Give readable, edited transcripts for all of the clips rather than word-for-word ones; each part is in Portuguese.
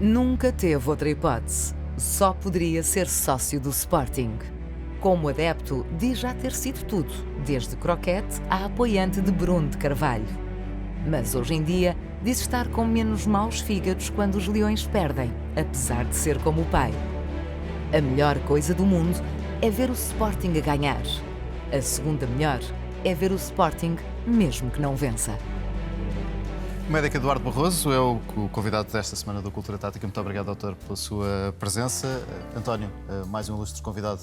Nunca teve outra hipótese. Só poderia ser sócio do Sporting. Como adepto, diz já ter sido tudo, desde croquete a apoiante de Bruno de Carvalho. Mas hoje em dia, diz estar com menos maus fígados quando os leões perdem, apesar de ser como o pai. A melhor coisa do mundo é ver o Sporting a ganhar. A segunda melhor é ver o Sporting mesmo que não vença. O médico Eduardo Barroso é o convidado desta semana do Cultura Tática. Muito obrigado, doutor, pela sua presença. António, mais um ilustre convidado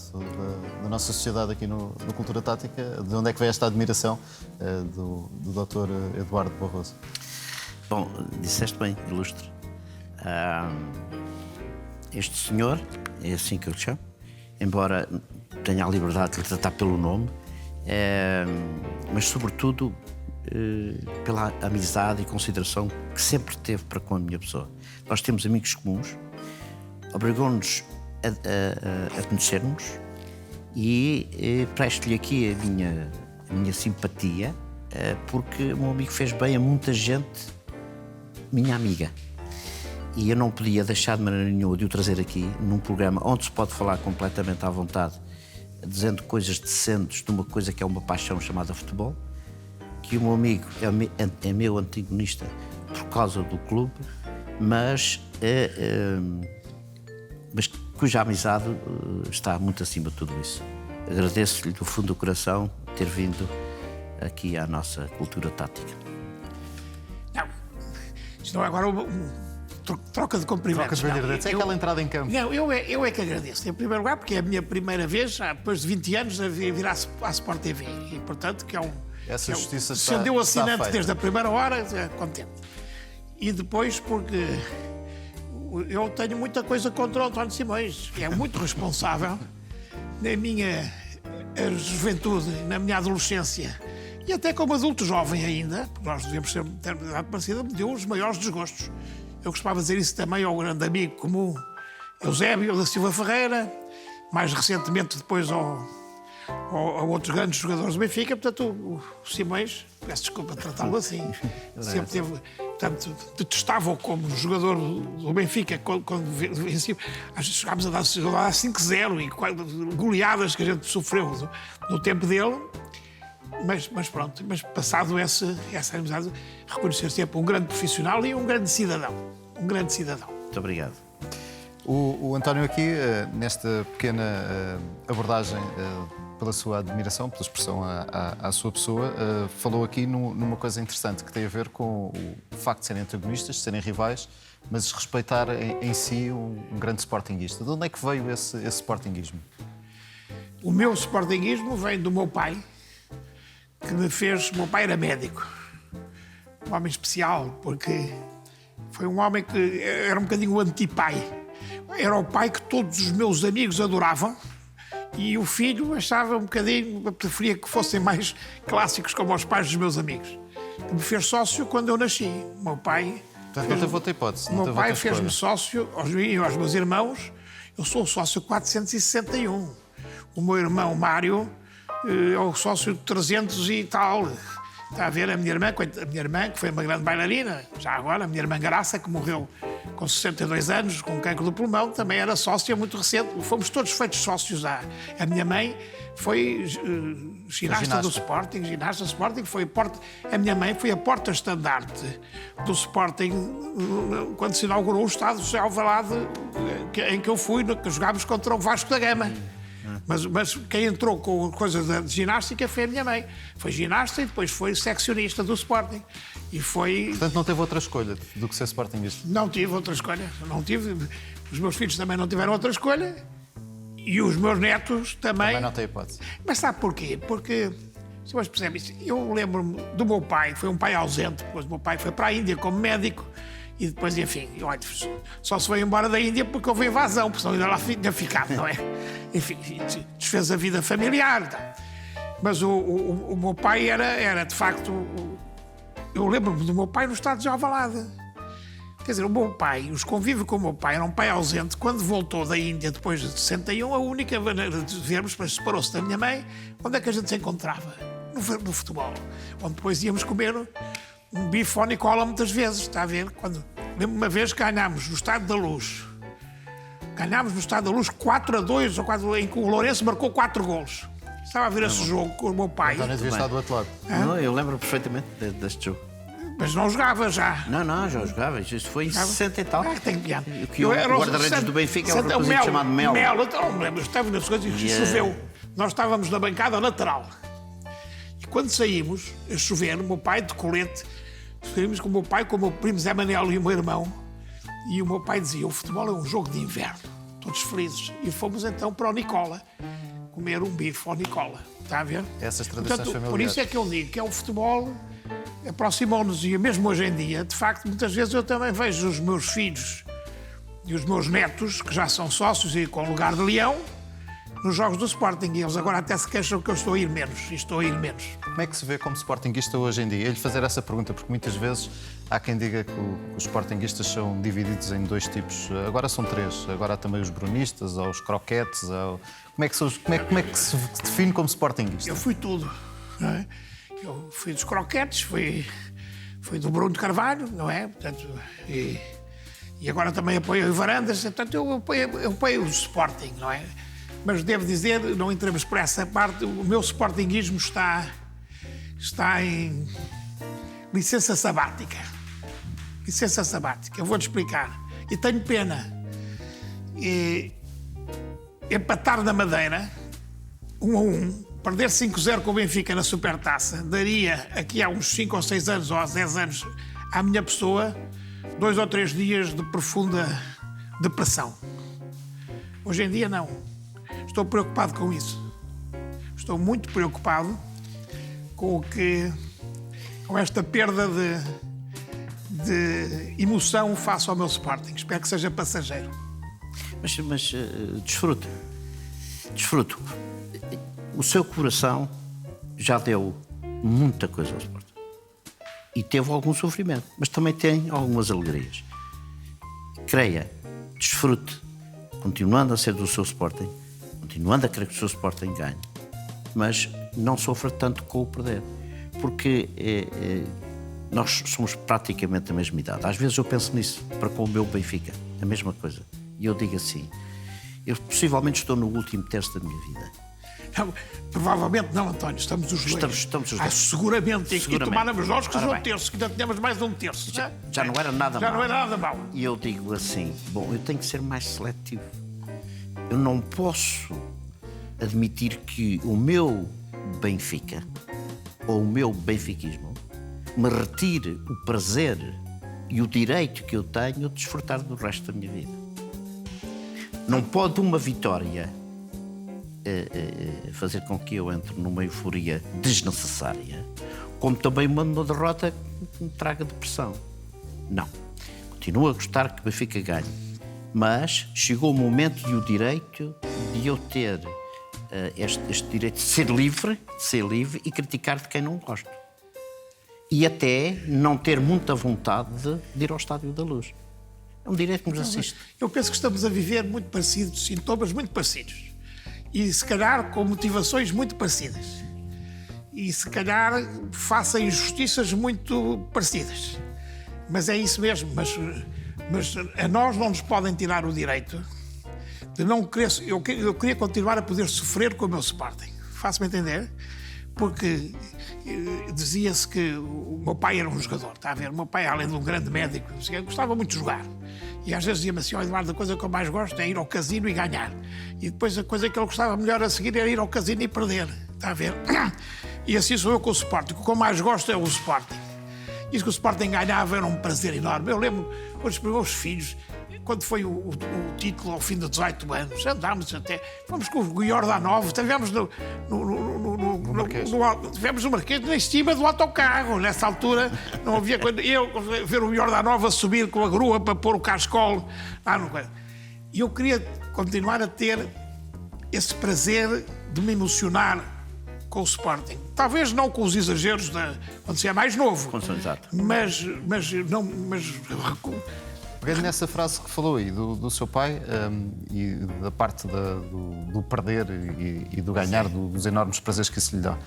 da nossa sociedade aqui no Cultura Tática. De onde é que vem esta admiração do doutor Eduardo Barroso? Bom, disseste bem, ilustre. Este senhor, é assim que eu lhe chamo, embora tenha a liberdade de lhe tratar pelo nome, mas sobretudo pela amizade e consideração que sempre teve para com a minha pessoa. Nós temos amigos comuns, obrigou-nos a conhecermos e presto-lhe aqui a minha simpatia, porque o meu amigo fez bem a muita gente, minha amiga. E eu não podia deixar de maneira nenhuma de o trazer aqui, num programa onde se pode falar completamente à vontade, dizendo coisas decentes de uma coisa que é uma paixão chamada futebol, que o meu amigo é meu antagonista por causa do clube, mas cuja amizade está muito acima de tudo isso. Agradeço-lhe do fundo do coração ter vindo aqui à nossa Cultura Tática. Não, isto não é agora troca de cumprimentos. Troca de verdades. É aquela entrada em campo. Não, eu é que agradeço. Em primeiro lugar, porque é a minha primeira vez, depois de 20 anos, a vir à Sport TV. E, portanto, que é um... Essa justiça se deu assinante feita desde a primeira hora, contente. E depois, porque eu tenho muita coisa contra o António Simões, que é muito responsável na minha juventude, na minha adolescência, e até como adulto jovem ainda, porque nós devemos ter uma idade parecida, me deu os maiores desgostos. Eu gostava de dizer isso também ao grande amigo comum Eusébio da Silva Ferreira, mais recentemente depois a outros grandes jogadores do Benfica. Portanto, o Simões, peço desculpa de tratá-lo assim, sempre teve, portanto, detestava-o como jogador do Benfica quando vencia. Chegámos a dar 5-0 e goleadas que a gente sofreu no tempo dele. Mas pronto, passado essa amizade, reconhecer sempre um grande profissional e um grande cidadão. Um grande cidadão. Muito obrigado. O António aqui, nesta pequena abordagem pela sua admiração, pela expressão à sua pessoa, falou aqui numa coisa interessante que tem a ver com o facto de serem antagonistas, de serem rivais, mas respeitar em si um grande sportinguista. De onde é que veio esse sportinguismo? O meu sportinguismo vem do meu pai, que me fez... O meu pai era médico, um homem especial, porque foi um homem que era um bocadinho o anti-pai. Era o pai que todos os meus amigos adoravam e o filho achava um bocadinho, preferia que fossem mais clássicos como os pais dos meus amigos. Que me fez sócio quando eu nasci. O meu pai... Portanto, não teve outra hipótese. O meu pai fez-me sócio, aos meus irmãos. Eu sou o sócio 461. O meu irmão Mário é o sócio de 300 e tal. Está a ver a minha irmã, que foi uma grande bailarina, já agora, a minha irmã Graça, que morreu com 62 anos, com cancro do pulmão, também era sócia muito recente. Fomos todos feitos sócios. A minha mãe foi ginasta do Sporting, a minha mãe foi a porta-estandarte do Sporting quando se inaugurou o estádio de Alvalade, em que eu fui, que jogámos contra o Vasco da Gama. Mas quem entrou com coisas de ginástica foi a minha mãe. Foi ginasta e depois foi seccionista do Sporting. E foi... Portanto, não teve outra escolha do que ser sportinguista? Não tive outra escolha. Não tive. Os meus filhos também não tiveram outra escolha. E os meus netos também. Também não tem hipótese. Mas sabe porquê? Porque, se vocês percebem isso, eu lembro-me do meu pai, foi um pai ausente, depois o meu pai foi para a Índia como médico. E depois, enfim, só se veio embora da Índia porque houve invasão, porque senão ainda lá tinha ficado, não é? Enfim, desfez a vida familiar. Tá? Mas o meu pai era de facto... Eu lembro-me do meu pai no estado de Alvalade. Quer dizer, o meu pai, os convívios com o meu pai, era um pai ausente. Quando voltou da Índia, depois de 61, a única maneira de vermos, mas separou-se da minha mãe, onde é que a gente se encontrava? No futebol. Onde depois íamos comer um bife ao Nicola muitas vezes, está a ver? Lembro uma vez que ganhámos no Estádio da Luz. Ganhámos no Estádio da Luz 4-2, ou 4, em que o Lourenço marcou 4 golos. Estava a ver esse jogo com o meu pai. António devia estar do outro lado. Não, eu lembro perfeitamente deste jogo. Mas não jogava já. Não, já jogava. Isso foi em 60 e tal. Tenho piada. Que o guarda-redes do Benfica é um rapazito chamado Melo. Então, não me lembro, estava nas coisas e choveu. Nós estávamos na bancada lateral. E quando saímos, a chover, o meu pai de colete, saímos com o meu pai, com o meu primo Zé Manel e o meu irmão. E o meu pai dizia, o futebol é um jogo de inverno. Todos felizes. E fomos então para o Nicola, comer um bife ao Nicola. Está a ver? Essas tradições familiares. Por isso é que eu digo que é o futebol aproximou-nos, e mesmo hoje em dia, de facto, muitas vezes eu também vejo os meus filhos e os meus netos, que já são sócios e com lugar de leão, nos jogos do Sporting. E eles agora até se queixam que eu estou a ir menos. E estou a ir menos. Como é que se vê como sportinguista hoje em dia? Eu lhe fazer essa pergunta, porque muitas vezes há quem diga que os sportinguistas são divididos em 2 tipos. Agora são 3. Agora há também os brunistas, ou os croquetes. Como é que se define como sportinguista? Eu fui tudo. Não é? Eu fui dos croquetes, fui do Bruno de Carvalho, não é? Portanto, e agora também apoio o Varandas. Portanto, eu apoio o Sporting, não é? Mas devo dizer, não entramos por essa parte, o meu sportinguismo está em licença sabática. Licença sabática, eu vou-te explicar. E tenho pena. Empatar na Madeira, 1-1, perder 5-0 com o Benfica na Supertaça, daria aqui há uns 5 ou 6 anos, ou há 10 anos, à minha pessoa, 2 ou 3 dias de profunda depressão. Hoje em dia, não. Estou preocupado com isso. Estou muito preocupado com esta perda de emoção face ao meu Sporting. Espero que seja passageiro. Mas desfruto. O seu coração já deu muita coisa ao Sporting. E teve algum sofrimento, mas também tem algumas alegrias. Creia, desfrute, continuando a ser do seu Sporting, continuando a querer que o seu Sporting ganhe, mas não sofra tanto com o perder, porque nós somos praticamente da mesma idade. Às vezes eu penso nisso, para com o meu Benfica, a mesma coisa. E eu digo assim, eu possivelmente estou no último terço da minha vida. Não, provavelmente não, António, estamos os dois. Estamos os dois. Seguramente. E tomáramos nós que um terço, que ainda tínhamos mais de um terço. Já não era nada mal. Já não era nada mal. E eu digo assim, bom, eu tenho que ser mais seletivo. Eu não posso admitir que o meu Benfica ou o meu benfiquismo me retire o prazer e o direito que eu tenho de desfrutar do resto da minha vida. Não pode uma vitória fazer com que eu entre numa euforia desnecessária, como também uma derrota que me traga depressão. Não. Continuo a gostar que o Benfica ganhe, mas chegou o momento e o direito de eu ter este direito de ser livre e criticar de quem não gosto. E até não ter muita vontade de ir ao Estádio da Luz. É um direito que nos assiste. Eu penso que estamos a viver muito parecidos, sintomas muito parecidos. E se calhar com motivações muito parecidas. E se calhar faça injustiças muito parecidas. Mas é isso mesmo. Mas a nós não nos podem tirar o direito de não querer. Eu queria continuar a poder sofrer com o meu Sporting. Faço-me entender? Porque dizia-se que o meu pai era um jogador, está a ver? O meu pai, além de um grande médico, gostava muito de jogar. E às vezes dizia-me assim, Eduardo, a coisa que eu mais gosto é ir ao casino e ganhar. E depois a coisa que ele gostava melhor a seguir era ir ao casino e perder, está a ver? E assim sou eu com o Sporting. O que eu mais gosto é o Sporting. Isso que o Sporting ganhava era um prazer enorme. Eu lembro, os meus filhos, quando foi o título ao fim de 18 anos, andámos até, fomos com o Jordanov, estivemos tivemos no Marquês, em cima do autocarro. Nessa altura, não havia coisa. Eu ver o Jordanov a subir com a grua para pôr o cascol lá no coisa. E eu queria continuar a ter esse prazer de me emocionar com o Sporting. Talvez não com os exageros quando se é mais novo. Exato. Mas Pegando nessa frase que falou aí do seu pai e da parte do perder e do ganhar, dos enormes prazeres que isso lhe dá,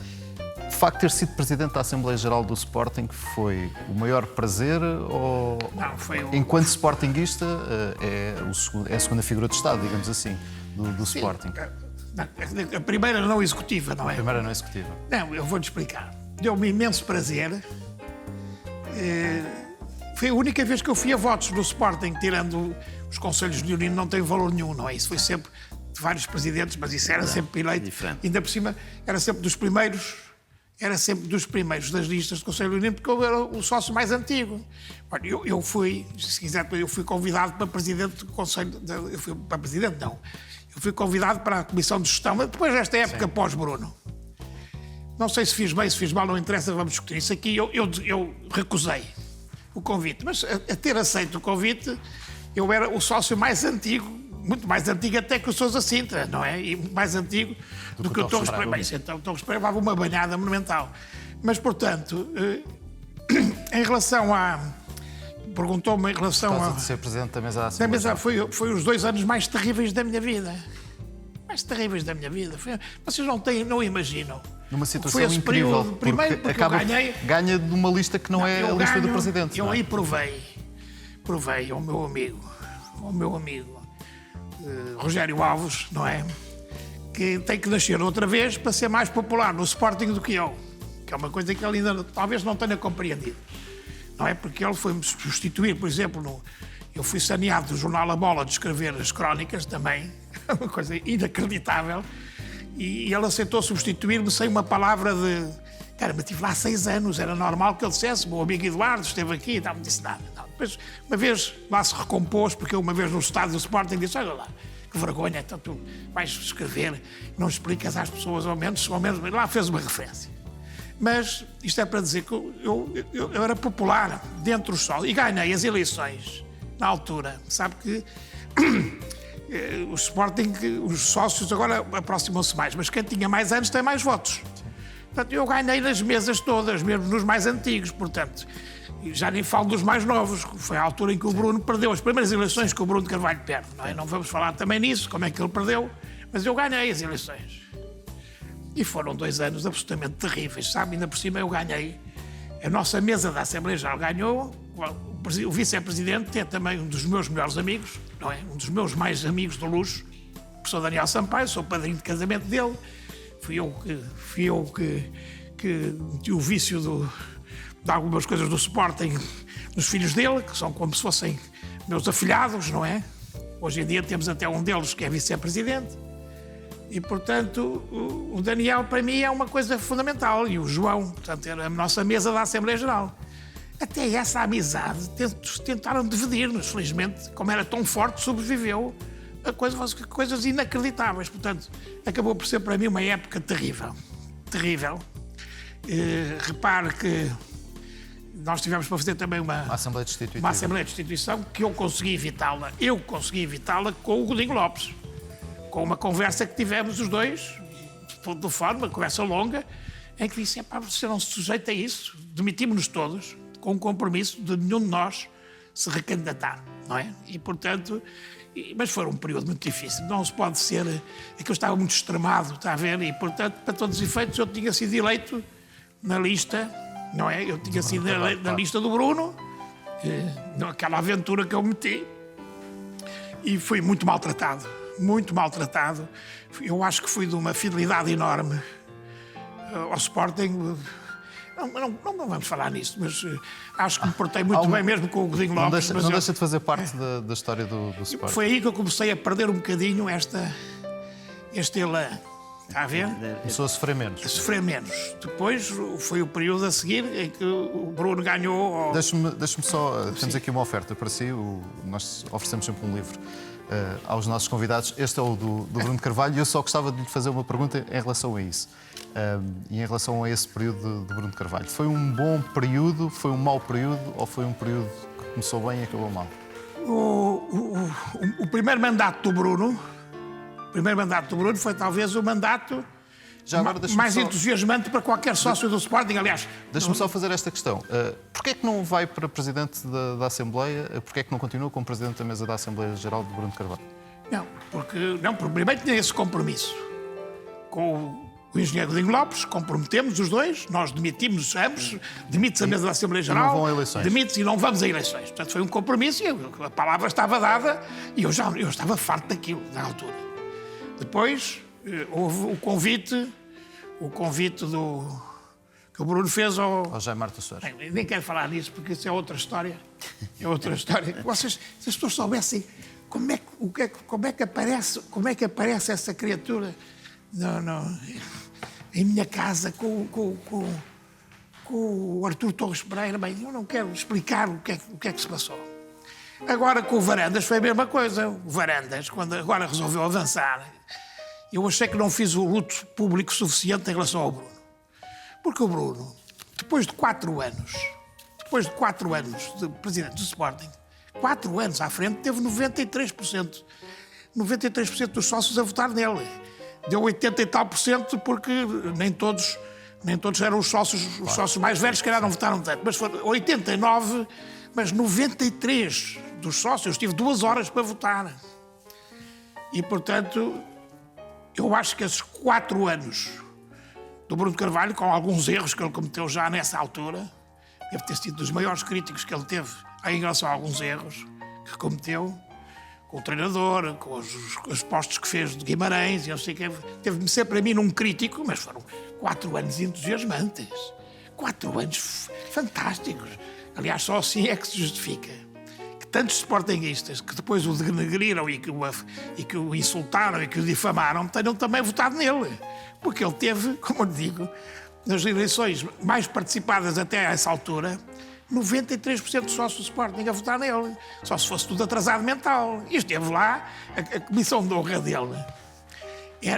facto de ter sido presidente da Assembleia Geral do Sporting foi o maior prazer ou, Não, foi o... enquanto sportinguista, é a segunda figura de Estado, digamos assim, do Sporting? A primeira não executiva, não é? A primeira não executiva. Não, eu vou-te explicar. Deu-me imenso prazer. Foi a única vez que eu fui a votos no Sporting, tirando os conselhos de leonino, não tem valor nenhum, não é? Isso foi sempre de vários presidentes, mas isso era sempre eleito. Diferente. Ainda por cima, era sempre dos primeiros das listas do Conselho Leonino, porque eu era o sócio mais antigo. Olha, eu fui, se quiser, eu fui convidado para presidente do Conselho. Eu fui para presidente, não. Eu fui convidado para a Comissão de Gestão, mas depois desta época pós-Bruno. Não sei se fiz bem, se fiz mal, não interessa, vamos discutir isso aqui. Eu recusei o convite, mas a ter aceito o convite, eu era o sócio mais antigo, muito mais antigo até que o Sousa Sintra, não é? E mais antigo do que o Torres Pereira. Bem, então o Torres Pereira levava uma banhada monumental. Mas, portanto, em relação a... Perguntou-me em relação Por a... causa de ser presidente da mesa da Assembleia. Foi os 2 anos mais terríveis da minha vida. Mais terríveis da minha vida. Vocês não imaginam. Numa Foi situação esse incrível, período, primeiro porque eu ganhei... ganha de uma lista que não é a lista do presidente. Eu não é? aí provei ao meu amigo Rogério Alves, não é? Que tem que nascer outra vez para ser mais popular no Sporting do que eu. Que é uma coisa que ele ainda talvez não tenha compreendido. Não é? Porque ele foi-me substituir, por exemplo, eu fui saneado do jornal A Bola de escrever as crónicas também, uma coisa inacreditável, e ele aceitou substituir-me sem uma palavra de... Cara, mas estive lá 6 anos, era normal que ele dissesse, meu amigo Eduardo esteve aqui e não me disse nada. Não. Depois, uma vez lá se recompôs, porque eu uma vez no estádio do Sporting disse, olha lá, que vergonha, então tu vais escrever, não explicas às pessoas, ao menos lá fez uma referência. Mas isto é para dizer que eu era popular dentro do sol e ganhei as eleições na altura. Sabe que o Sporting, os sócios agora aproximam-se mais, mas quem tinha mais anos tem mais votos. Portanto, eu ganhei nas mesas todas, mesmo nos mais antigos, portanto. Já nem falo dos mais novos, foi a altura em que o Bruno perdeu as primeiras eleições que o Bruno de Carvalho perde, não é? Não vamos falar também nisso, como é que ele perdeu, mas eu ganhei as eleições. E foram 2 anos absolutamente terríveis, sabe? Ainda por cima eu ganhei. A nossa mesa da Assembleia Geral ganhou, o vice-presidente é também um dos meus melhores amigos, não é? Um dos meus mais amigos de luxo, o professor Daniel Sampaio, sou padrinho de casamento dele. Fui eu que meti o vício de algumas coisas do Sporting nos filhos dele, que são como se fossem meus afilhados, não é? Hoje em dia temos até um deles que é vice-presidente. E, portanto, o Daniel, para mim, é uma coisa fundamental. E o João, portanto, era a nossa mesa da Assembleia Geral. Até essa amizade tentaram dividir-nos. Felizmente, como era tão forte, sobreviveu a coisas inacreditáveis. Portanto, acabou por ser para mim uma época terrível. Terrível. Repare que nós tivemos para fazer também uma Assembleia Destituição. Uma Assembleia de Destituição que eu consegui evitá-la. Eu consegui evitá-la com o Godinho Lopes. Com uma conversa que tivemos os dois, de forma, uma conversa longa, em que disse, você não se sujeita a isso, demitimos-nos todos, com um compromisso de nenhum de nós se recandidatar, não é? E, portanto, mas foi um período muito difícil, não se pode ser, é que eu estava muito extremado, está a ver, e, portanto, para todos os efeitos, eu tinha sido eleito na lista, não é? Eu tinha sido eleito na lista do Bruno, naquela aventura que eu meti, e fui muito maltratado. Muito maltratado. Eu acho que fui de uma fidelidade enorme ao Sporting. Não vamos falar nisso, mas acho que me portei muito bem mesmo com o Godinho Lopes. Não deixa de fazer parte da história do Sporting. Foi aí que eu comecei a perder um bocadinho este elan. Está a ver? Começou a sofrer menos. A sofrer menos. Depois foi o período a seguir em que o Bruno ganhou. Deixa-me só. Temos aqui uma oferta para si. Nós oferecemos sempre um livro aos nossos convidados. Este é o do Bruno de Carvalho e eu só gostava de lhe fazer uma pergunta em relação a isso. E em relação a esse período de Bruno de Carvalho. Foi um bom período, foi um mau período ou foi um período que começou bem e acabou mal? O primeiro mandato do Bruno foi talvez o mandato mais entusiasmante para qualquer sócio do Sporting, aliás. Deixa-me só fazer esta questão. Porquê é que não vai para presidente da Assembleia? Porquê é que não continua como presidente da mesa da Assembleia Geral de Bruno de Carvalho? Não, porque primeiro tinha esse compromisso com o o engenheiro Godinho Lopes, comprometemos os dois, nós demitimos ambos, demite-se a mesa da Assembleia Geral, vão a eleições. demite-se e não vamos a eleições. Portanto, foi um compromisso e a palavra estava dada e eu estava farto daquilo, na altura. Depois, houve o convite que o Bruno fez Ao Jaime Marta Soares. Bem, nem quero falar nisso, porque isso é outra história. É outra história. Se as pessoas soubessem como é que aparece essa criatura em minha casa com o Artur Torres Pereira, bem, eu não quero explicar o que é que se passou. Agora, com o Varandas foi a mesma coisa. O Varandas, quando agora resolveu avançar, eu achei que não fiz o luto público suficiente em relação ao Bruno. Porque o Bruno, depois de 4 anos de presidente do Sporting, 4 anos à frente, teve 93%. 93% dos sócios a votar nele. Deu 80 e tal por cento porque nem todos eram os sócios mais velhos, que não votaram tanto. Mas foram 89, mas 93 dos sócios. Tive 2 horas para votar. E, portanto, eu acho que esses 4 anos do Bruno de Carvalho, com alguns erros que ele cometeu já nessa altura, deve ter sido dos maiores críticos que ele teve em relação a alguns erros que cometeu, com o treinador, com os postos que fez de Guimarães, e eu sei que teve-me sempre a mim num crítico, mas foram 4 anos entusiasmantes, 4 anos fantásticos. Aliás, só assim é que se justifica que tantos sportinguistas que depois o denegriram e que o insultaram e que o difamaram tenham também votado nele. Porque ele teve, como eu digo, nas eleições mais participadas até a essa altura, 93% dos sócios do Sporting a votar nele. Só se fosse tudo atrasado mental. E esteve lá a comissão de honra dele.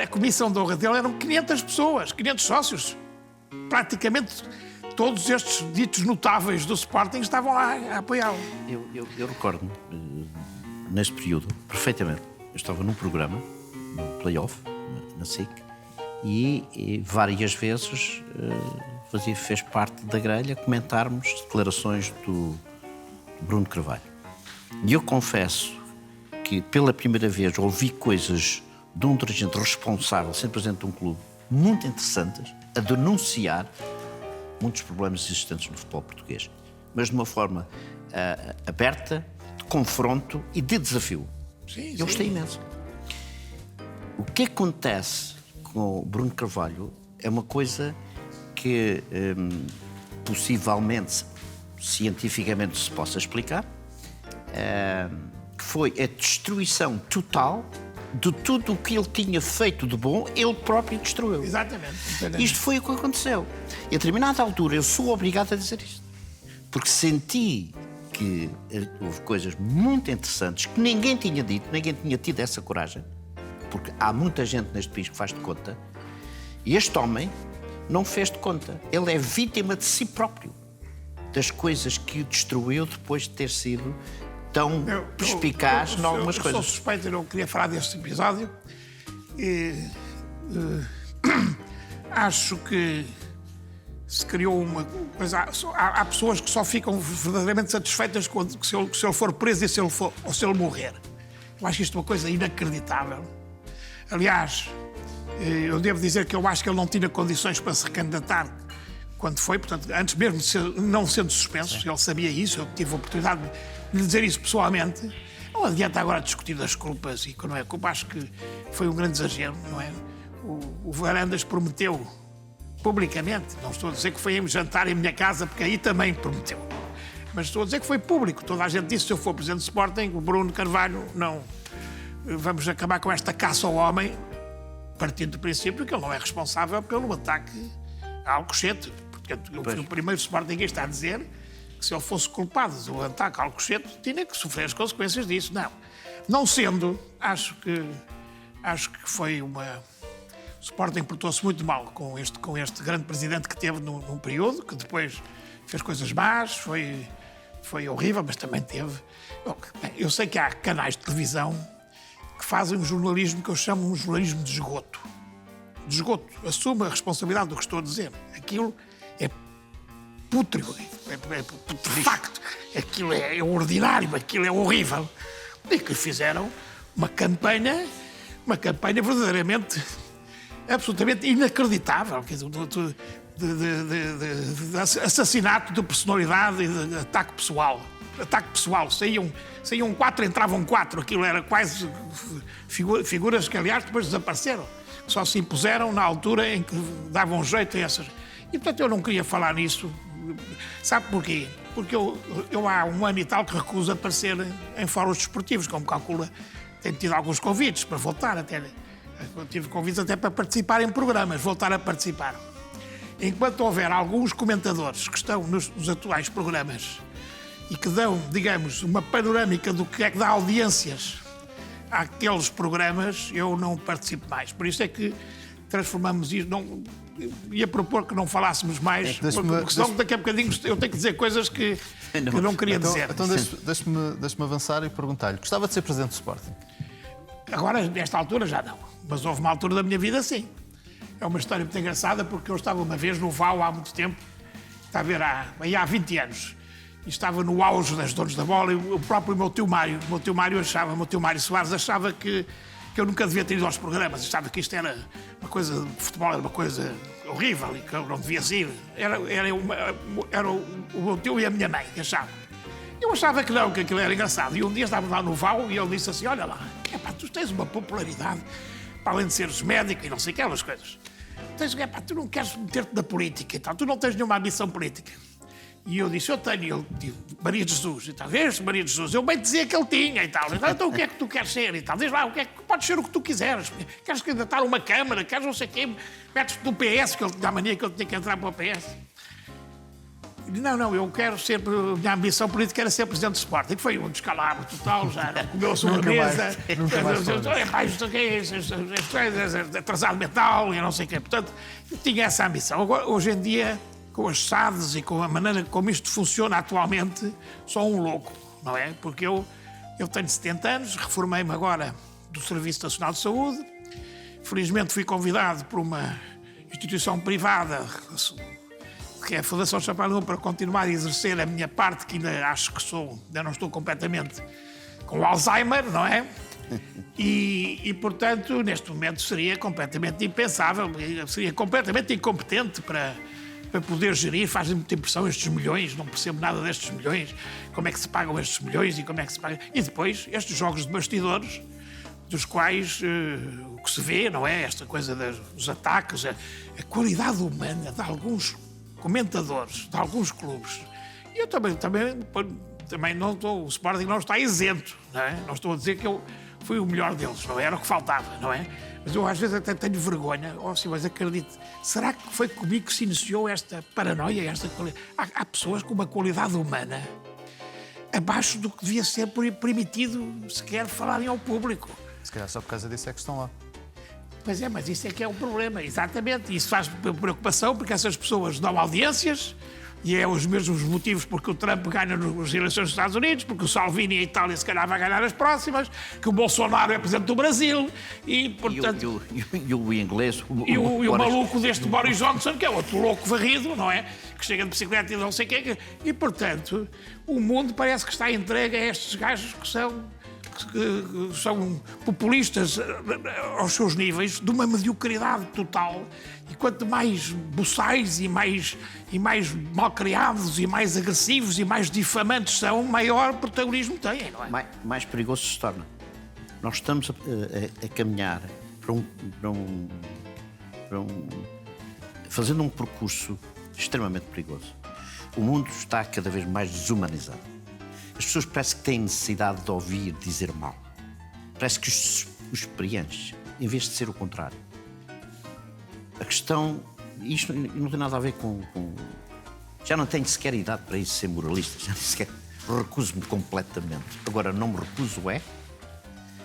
A comissão de honra dele eram 500 pessoas, 500 sócios. Praticamente todos estes ditos notáveis do Sporting estavam lá a apoiá-lo. Eu recordo-me, neste período, perfeitamente. Eu estava num programa, no Playoff, na SIC, e várias vezes fez parte da grelha comentarmos declarações do Bruno de Carvalho. E eu confesso que pela primeira vez ouvi coisas de um dirigente responsável, sendo presidente de um clube, muito interessantes, a denunciar muitos problemas existentes no futebol português, mas de uma forma aberta, de confronto e de desafio. Sim, eu gostei imenso. O que acontece com o Bruno Carvalho é uma coisa que possivelmente, cientificamente, se possa explicar, que foi a destruição total de tudo o que ele tinha feito de bom, ele próprio destruiu. Exatamente. Isto foi o que aconteceu. E a determinada altura eu sou obrigado a dizer isto. Porque senti que houve coisas muito interessantes que ninguém tinha dito, ninguém tinha tido essa coragem. Porque há muita gente neste país que faz de conta. E este homem não fez de conta. Ele é vítima de si próprio. Das coisas que o destruiu depois de ter sido tão perspicaz em algumas coisas. Eu sou suspeito, eu não queria falar deste episódio. Acho que se criou uma coisa... Há pessoas que só ficam verdadeiramente satisfeitas se ele for preso e se ele morrer. Eu acho isto uma coisa inacreditável. Aliás, eu devo dizer que eu acho que ele não tinha condições para se recandidatar quando foi, portanto, antes mesmo de não sendo suspenso, ele sabia isso, eu tive a oportunidade de lhe dizer isso pessoalmente. Não adianta agora discutir das culpas e que não é culpa, acho que foi um grande exagero, não é? O Varandas prometeu publicamente, não estou a dizer que foi em jantar em minha casa, porque aí também prometeu, mas estou a dizer que foi público. Toda a gente disse, se eu for presidente do Sporting, o Bruno Carvalho, não, vamos acabar com esta caça ao homem, partindo do princípio que ele não é responsável pelo ataque a Alcochete. Portanto, eu fui o primeiro sportinguista a dizer que se ele fosse culpado do ataque a Alcochete, tinha que sofrer as consequências disso. Não sendo, acho que foi uma... O Sporting portou-se muito mal com este grande presidente que teve num período, que depois fez coisas más, foi horrível, mas também teve. Eu sei que há canais de televisão que fazem um jornalismo que eu chamo um jornalismo de esgoto. De esgoto. Assume a responsabilidade do que estou a dizer. Aquilo é pútrido, de facto. Aquilo é ordinário, aquilo é horrível. E que fizeram uma campanha verdadeiramente absolutamente inacreditável, quer dizer, de assassinato de personalidade e de ataque pessoal. Ataque pessoal, saíam 4, entravam 4, aquilo era quase figuras que, aliás, depois desapareceram. Só se impuseram na altura em que davam jeito a essas. E, portanto, eu não queria falar nisso. Sabe porquê? Porque eu há um ano e tal que recuso aparecer em fóruns desportivos, como calcula, tenho tido alguns convites para voltar até. Eu tive convites até para participar em programas, voltar a participar. Enquanto houver alguns comentadores que estão nos atuais programas e que dão, digamos, uma panorâmica do que é que dá audiências àqueles programas, eu não participo mais. Por isso é que transformamos isto. Não, ia propor que não falássemos mais, porque senão daqui a bocadinho eu tenho que dizer coisas que eu não queria dizer. Então deixe-me avançar e perguntar-lhe. Gostava de ser presidente do Sporting? Agora, nesta altura, já não. Mas houve uma altura da minha vida, sim. É uma história muito engraçada, porque eu estava uma vez no VAU há muito tempo, está a ver, há 20 anos. E estava no auge das donos da bola, e o próprio meu tio Mário Soares achava que eu nunca devia ter ido aos programas, achava que isto era uma coisa, de futebol era uma coisa horrível e que eu não devia ir. Era o meu tio e a minha mãe que achavam. Eu achava que não, que aquilo era engraçado. E um dia estava lá no VAU e ele disse assim, olha lá, tu tens uma popularidade, para além de seres médico e não sei aquelas coisas. Tu não queres meter-te na política e tal, tu não tens nenhuma ambição política. E eu disse, eu tenho. Ele disse, Maria de Jesus. E tal, vês, Maria de Jesus, eu bem dizia que ele tinha e tal. Então o que é que tu queres ser? E tal, diz lá, podes ser o que tu quiseres. Queres candidatar a uma Câmara, queres não sei o quê, metes-te no PS, que ele tinha a mania que eu tinha que entrar para o PS. E disse, não, eu quero ser, a minha ambição política era ser presidente do Sporting. Foi um descalabro total, já comeu a sobremesa. Isto é atrasado mental e não sei o quê. Portanto, eu tinha essa ambição. Agora, hoje em dia, com as SADs e com a maneira como isto funciona atualmente, sou um louco, não é? Porque eu tenho 70 anos, reformei-me agora do Serviço Nacional de Saúde, felizmente fui convidado por uma instituição privada, que é a Fundação Champagnat, para continuar a exercer a minha parte, que ainda acho que ainda não estou completamente com Alzheimer, não é? E, portanto, neste momento seria completamente impensável, seria completamente incompetente para poder gerir. Faz-me muita impressão estes milhões, não percebo nada destes milhões, como é que se pagam estes milhões e como é que se pagam. E depois, estes jogos de bastidores, dos quais o que se vê, não é? Esta coisa dos ataques, a qualidade humana de alguns comentadores, de alguns clubes. E eu também não estou, o Sporting não está isento, não é? Não estou a dizer que eu fui o melhor deles, não é? Era o que faltava, não é? Mas eu às vezes até tenho vergonha, mas acredito, será que foi comigo que se iniciou esta paranoia, esta qualidade? Há pessoas com uma qualidade humana abaixo do que devia ser permitido sequer falarem ao público. Se calhar só por causa disso é que estão lá. Pois é, mas isso é que é o problema, exatamente. Isso faz preocupação, porque essas pessoas dão audiências, e é os mesmos motivos porque o Trump ganha nas eleições dos Estados Unidos, porque o Salvini e a Itália se calhar vai ganhar as próximas, que o Bolsonaro é presidente do Brasil, e portanto... E o inglês... E o maluco deste Boris Johnson, que é outro louco varrido, não é? Que chega de bicicleta e não sei o quê. E, portanto, o mundo parece que está entregue a estes gajos que são populistas aos seus níveis, de uma mediocridade total, e quanto mais boçais e mais malcriados e mais agressivos e mais difamantes são, maior protagonismo têm, não é? Mais perigoso se torna. Nós estamos a caminhar fazendo um percurso extremamente perigoso. O mundo está cada vez mais desumanizado. As pessoas parece que têm necessidade de ouvir dizer mal. Parece que os experientes, em vez de ser o contrário. A questão... Isto não tem nada a ver com... Já não tenho sequer idade para isso, ser moralista. Já nem sequer recuso-me completamente. Agora, não me recuso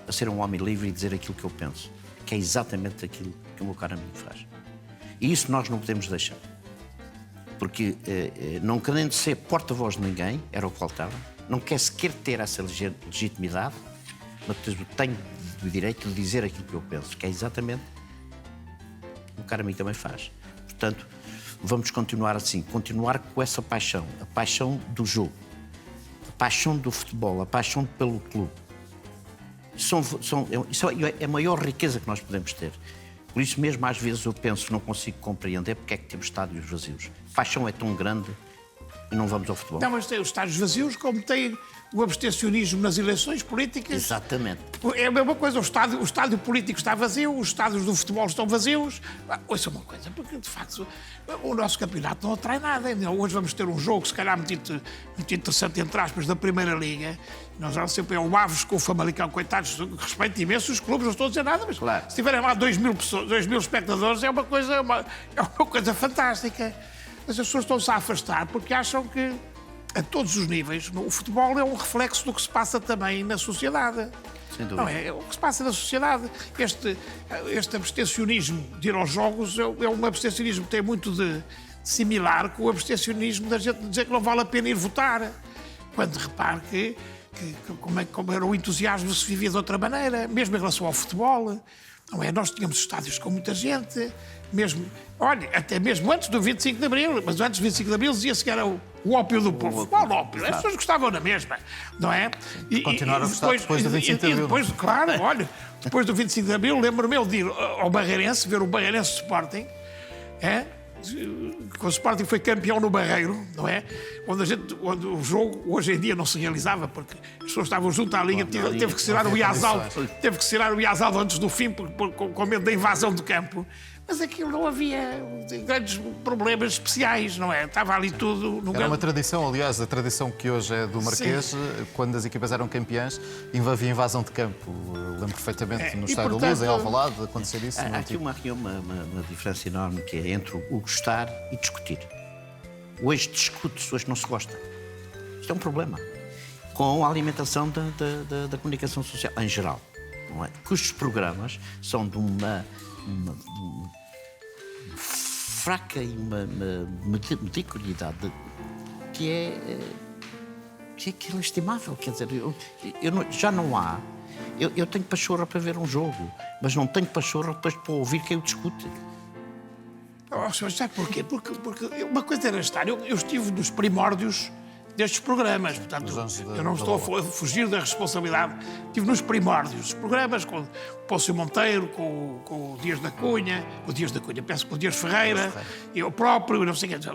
a ser um homem livre e dizer aquilo que eu penso. Que é exatamente aquilo que o meu caro amigo faz. E isso nós não podemos deixar. Porque, não querendo ser porta-voz de ninguém, era o que faltava, não quer sequer ter essa legitimidade, mas tenho o direito de dizer aquilo que eu penso, que é exatamente o que o cara a mim também faz. Portanto, vamos continuar assim, continuar com essa paixão, a paixão do jogo, a paixão do futebol, a paixão pelo clube. Isso é a maior riqueza que nós podemos ter. Por isso mesmo, às vezes, eu penso, não consigo compreender porque é que temos estádios vazios. A paixão é tão grande e não vamos ao futebol. Não, mas tem os estádios vazios, como tem o abstencionismo nas eleições políticas. Exatamente. É a mesma coisa, o estádio político está vazio, os estádios do futebol estão vazios. Ouça uma coisa, porque de facto o nosso campeonato não atrai nada. Hoje vamos ter um jogo, se calhar muito interessante, entre aspas, da Primeira Liga. Nós vamos sempre o Aves com o Famalicão, coitados, respeito imenso os clubes, não estou a dizer nada, mas claro, se tiverem lá 2.000 espectadores é uma coisa fantástica. Mas as pessoas estão-se a afastar porque acham que, a todos os níveis, o futebol é um reflexo do que se passa também na sociedade. Sem dúvida. Não é o que se passa na sociedade. Este abstencionismo de ir aos jogos é um abstencionismo que tem muito de similar com o abstencionismo da gente dizer que não vale a pena ir votar. Quando repare que como era o entusiasmo se vivia de outra maneira, mesmo em relação ao futebol. Não é? Nós tínhamos estádios com muita gente, até mesmo antes do 25 de Abril, mas antes do 25 de Abril dizia-se que era o ópio do povo. Qual ópio? As pessoas gostavam na mesma, não é? Continuaram a gostar depois do 25 de Abril. Depois, claro, depois do 25 de Abril, lembro-me eu de ir ao Barreirense, ver o Barreirense Sporting, quando o Sporting foi campeão no Barreiro, não é? Onde o jogo hoje em dia não se realizava, porque as pessoas estavam junto à linha, teve que tirar o Iazaldo antes do fim, com medo da invasão do campo. Mas aquilo não havia grandes problemas especiais, não é? Estava ali tudo... Era uma tradição, aliás, a tradição que hoje é do Marquês, sim, quando as equipas eram campeãs, havia invasão de campo. Lembro perfeitamente no Estádio da Luz, em Alvalade, acontecer isso. Há aqui uma diferença enorme que é entre o gostar e discutir. Hoje discute-se, hoje não se gosta. Isto é um problema. Com a alimentação da comunicação social, em geral. Não é? Cujos programas são de uma fraca e uma medicalidade que é lastimável. Quer dizer, já não há. Eu tenho pachorra para ver um jogo, mas não tenho pachorra depois para ouvir quem o discute. Sabe porquê? Porque uma coisa era estar. Eu estive nos primórdios destes programas, portanto, eu não estou a fugir da responsabilidade. Estive nos primórdios, os programas com o Pócio Monteiro, com o Dias da Cunha, peço com o Dias Ferreira, eu próprio, não sei o que.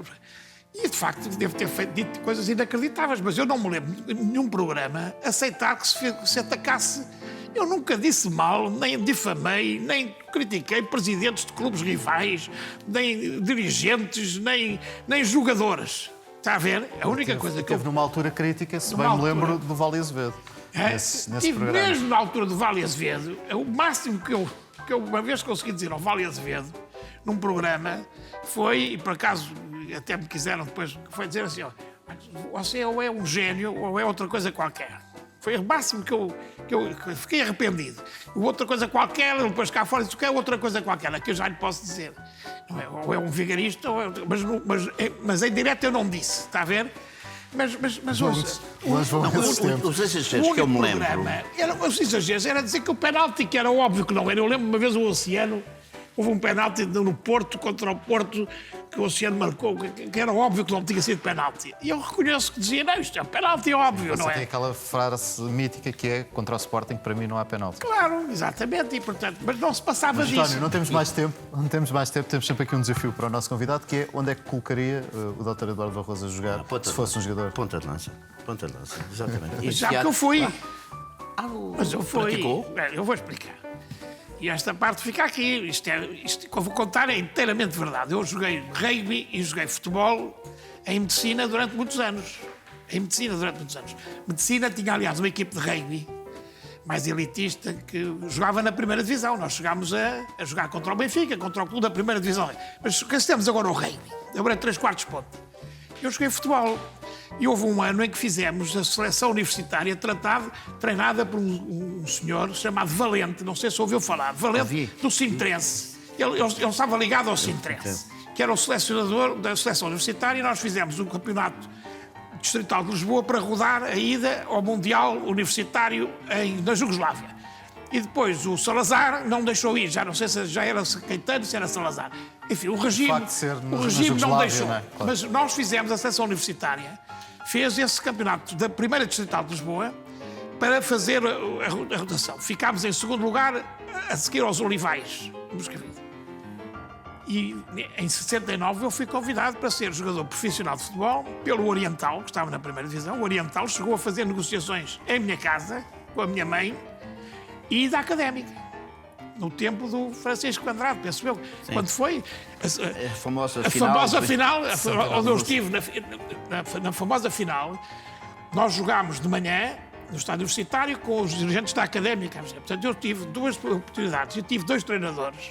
E, de facto, devo ter dito coisas inacreditáveis, mas eu não me lembro de nenhum programa aceitar que se atacasse. Eu nunca disse mal, nem difamei, nem critiquei presidentes de clubes rivais, nem dirigentes, nem jogadores. Está a ver? A única coisa que teve numa altura crítica, se bem me lembro, do Vale Azevedo. Nesse programa. Mesmo na altura do Vale Azevedo, o máximo que eu uma vez consegui dizer ao Vale Azevedo, num programa, foi, e por acaso até me quiseram depois, foi dizer assim, você ou é um gênio ou é outra coisa qualquer. Foi o máximo que eu fiquei arrependido. Outra coisa qualquer, ele depois cá fora disse que é outra coisa qualquer, que eu já lhe posso dizer. Não é, ou é um vigarista, mas em direto eu não disse, está a ver? Mas ouça, os exageros que eu me lembro. Os exageros era dizer que o penalti, que era óbvio que não era. Eu lembro uma vez o Oceano, houve um penalti no Porto, contra o Porto, que o Oceano marcou, que era óbvio que não tinha sido penalti. E eu reconheço que dizia, não, isto é um penalti óbvio, não é? Tem aquela frase mítica que é, contra o Sporting, para mim não há penalti. Claro, exatamente, e portanto, mas não se passava disso. António, não temos mais tempo, temos sempre aqui um desafio para o nosso convidado, que é onde é que colocaria o Dr. Eduardo Barroso a jogar, se fosse um jogador? Ponta de lança, exatamente. Já que eu fui. Mas eu fui. Praticou? Eu vou explicar. E esta parte fica aqui. Isto que eu vou contar é inteiramente verdade. Eu joguei rugby e joguei futebol em medicina durante muitos anos. Medicina tinha, aliás, uma equipe de rugby mais elitista que jogava na primeira divisão. Nós chegámos a jogar contra o Benfica, contra o clube da primeira divisão. Mas temos agora o rugby. Agora é 3/4 ponto. Eu joguei futebol. E houve um ano em que fizemos a seleção universitária treinada por um senhor chamado Valente, não sei se ouviu falar, Valente do Sintrense. Ele estava ligado ao Sintrense, que era o selecionador da seleção universitária, e nós fizemos um campeonato distrital de Lisboa para rodar a ida ao Mundial Universitário na Jugoslávia. E depois o Salazar não deixou ir, já não sei se já era Caetano, se era Salazar. Enfim, o regime não deixou. Não é? Claro. Mas nós fizemos, a seleção universitária fez esse campeonato da primeira distrital de Lisboa para fazer a rotação. Ficámos em segundo lugar a seguir aos Olivais, no Moscavide. E em 69 eu fui convidado para ser jogador profissional de futebol pelo Oriental, que estava na primeira divisão. O Oriental chegou a fazer negociações em minha casa, com a minha mãe, e da Académica, no tempo do Francisco Andrade, penso eu. Sim. Quando foi A famosa a final. famosa final, onde eu estive na famosa final, nós jogámos de manhã no estádio universitário com os dirigentes da Académica. Portanto, eu tive duas oportunidades. Eu tive dois treinadores.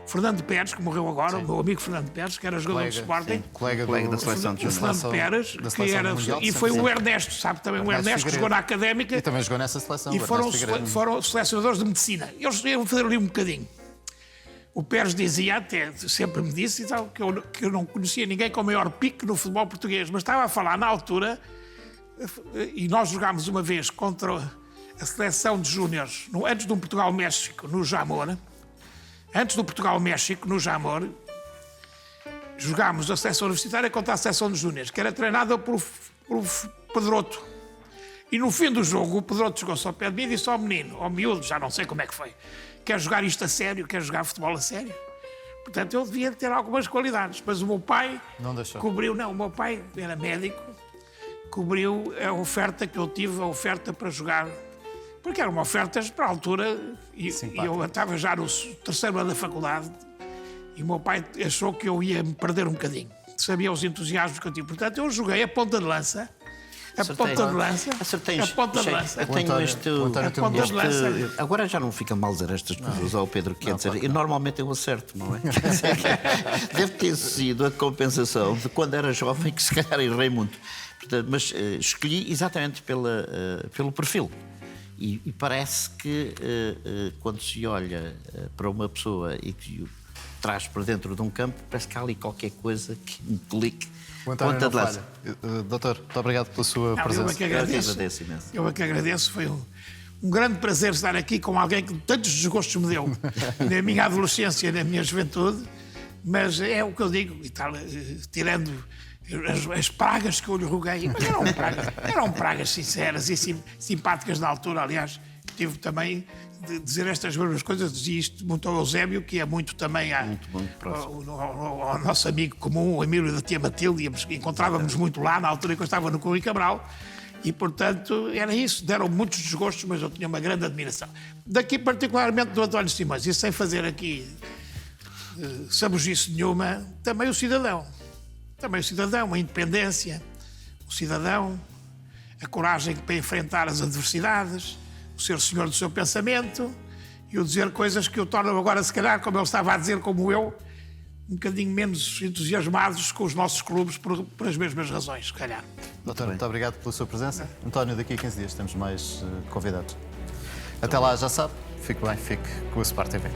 Fernando Pérez, que morreu agora, o meu amigo Fernando Pérez, que era jogador de Sporting. Colega da seleção de O júnior. Fernando Pérez, da que seleção era. mundial de E foi o sempre. Ernesto, sabe também o Ernesto Ernesto, que Figueiredo. jogou na Académica. E também jogou nessa seleção. E o Ernesto Figueiredo. foram selecionadores de medicina. Eles iam fazer ali um bocadinho. O Pérez dizia, até sempre me disse, então, que eu não conhecia ninguém com maior pique no futebol português, mas estava a falar na altura, e nós jogámos uma vez contra a seleção de júniores, antes do Portugal-México, no Jamor. Antes do Portugal-México, no Jamor, jogámos a seleção universitária contra a seleção de júniores, que era treinada por Pedroto. E no fim do jogo, o Pedroto chegou-se ao pé de mim e disse ao menino, ao miúdo, já não sei como é que foi, quer jogar isto a sério, quer jogar futebol a sério? Portanto, eu devia ter algumas qualidades, mas o meu pai Não deixou. cobriu, não, o meu pai era médico, cobriu a oferta que eu tive, a oferta para jogar, porque eram ofertas para a altura, e eu estava já no terceiro ano da faculdade, e o meu pai achou que eu ia me perder um bocadinho. Sabia os entusiasmos que eu tive. Portanto, eu joguei a ponta de lança. Acertei. A ponta de lança. Eu tenho este. o António tem um ponta de lança. Agora já não fica mal dizer estas coisas ao Pedro, quer dizer, e normalmente eu acerto, não é? Quer dizer, deve ter sido a compensação de quando era jovem, que se calhar errei muito. Portanto, mas escolhi exatamente pelo perfil. E parece que quando se olha para uma pessoa e que o traz para dentro de um campo, parece que há ali qualquer coisa que me clique. O António Ponta não de lança. falha. Doutor, muito obrigado pela sua Não, presença. eu é que agradeço. Agradeço imenso. Eu é que agradeço. Foi um grande prazer estar aqui com alguém que tantos desgostos me deu na minha adolescência e na minha juventude. Mas é o que eu digo, e tal, tirando as pragas que eu lhe roguei, mas eram pragas sinceras e simpáticas na altura. Aliás, tive também de dizer estas mesmas coisas, dizia isto muito ao Eusébio, que é muito também ao nosso amigo comum, o Emílio da tia Matilde, encontrávamos muito lá na altura que eu estava no Cunha Cabral, e portanto era isso, deram muitos desgostos, mas eu tinha uma grande admiração. Daqui particularmente do António Simões, e sem fazer aqui sabugice nenhuma, também o cidadão, a independência, o cidadão, a coragem para enfrentar as adversidades, o ser senhor do seu pensamento e o dizer coisas que o tornam agora, se calhar, como ele estava a dizer, como eu, um bocadinho menos entusiasmados com os nossos clubes por as mesmas razões, se calhar. Doutor, muito obrigado pela sua presença. António, daqui a 15 dias temos mais convidados. Até lá, já sabe, fique bem, fique com o Sport TV.